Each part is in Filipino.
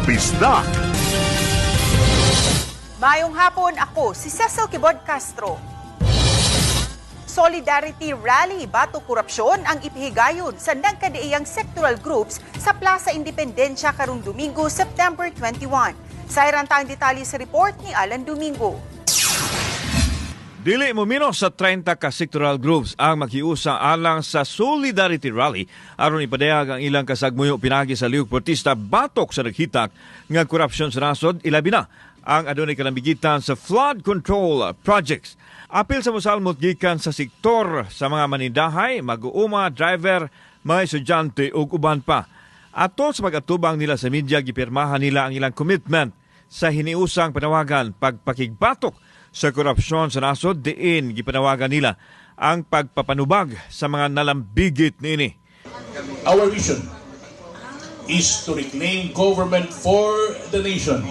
Bisdak. Mayong hapon, ako si Cecil Kibod Castro. Solidarity Rally bato korupsyon ang ipihigayon sa nagkadaiyang sectoral groups sa Plaza Independencia karong Domingo, September 21. Sa irantang detalye sa report ni Alan Domingo. Dili mo minos sa 30 ka sectoral groups ang maghiusa alang sa Solidarity Rally aron ipadayag ang ilang kasagmuyo pinagi sa lihok protesta batok sa naghitak nga korupsyon sa nasod, ilabi na ang adunay kalambigitan sa flood control projects. Apil sa mosalmot gikan sa sektor sa mga manindahay, mag-uuma, driver, mga estudyante ug uban pa. Atol sa pag-atubang nila sa media, gipirmahan nila ang ilang commitment sa hiniusang panawagan pagpakigbatok sa korupsyon sa nasod, diin gipanawagan nila ang pagpapanubag sa mga nalambigit niini. Our vision is to reclaim government for the nation,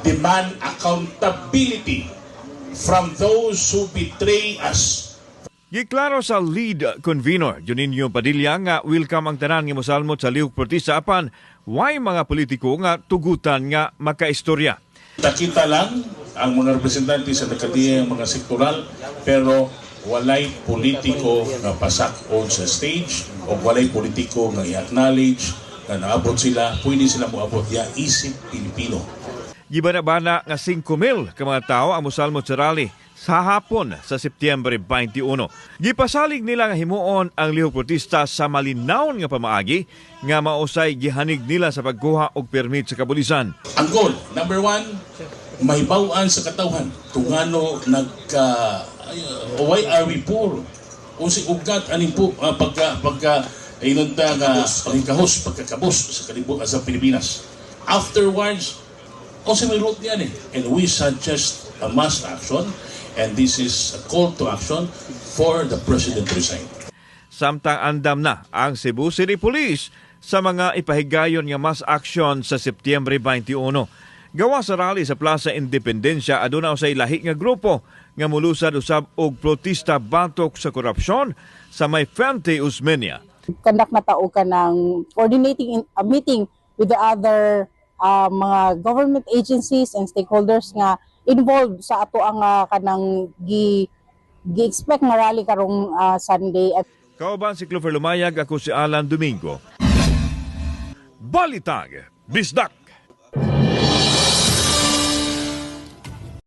demand accountability from those who betray us. Giklaro sa lead convener Juninho Padilla nga welcome ang tanan nga mosalmot sa lihok protesta apan way mga politiko nga tugutan nga makaistorya. Takita lang ang mga representante sa nakatiyang mga sektoral pero walay politiko nga pasakon sa stage o walay politiko nga i-acknowledge na naabot sila, pwede sila moabot ya isip Pilipino. Gibana-bana nga 5,000 ka mga tao ang mosalmot sa rally sa hapon sa Setyembre 21. Gipasalig nila nga himuon ang lihok protesta sa malinawon nga pamaagi nga mausay gihanig nila sa pagkuha og permit sa kapulisan. Ang goal, number 1, mahibaw-an sa katawhan kung ano why are we poor? O si ugat aning po pagka inunta nga pagkahos, pagkakabos sa Pilipinas. Afterwards, o si may root yan and we suggest a mass action and this is a call to action for the President to resign. Samtang andam na ang Cebu City Police sa mga ipahigayon nga mass action sa Setyembre 21. Gawa sa rally sa Plaza Independencia, aduna usay lahi nga grupo nga mulusad usab og protesta batok sa korupsyon sa may Fuente Osmeña. Conduct na tao ka ng coordinating a meeting with the other mga government agencies and stakeholders nga involved sa ato ang kanang gi-expect nga rally karong Sunday. Kauban si Clover Lumayag, ako si Alan Domingo. Balitag, Bisdak.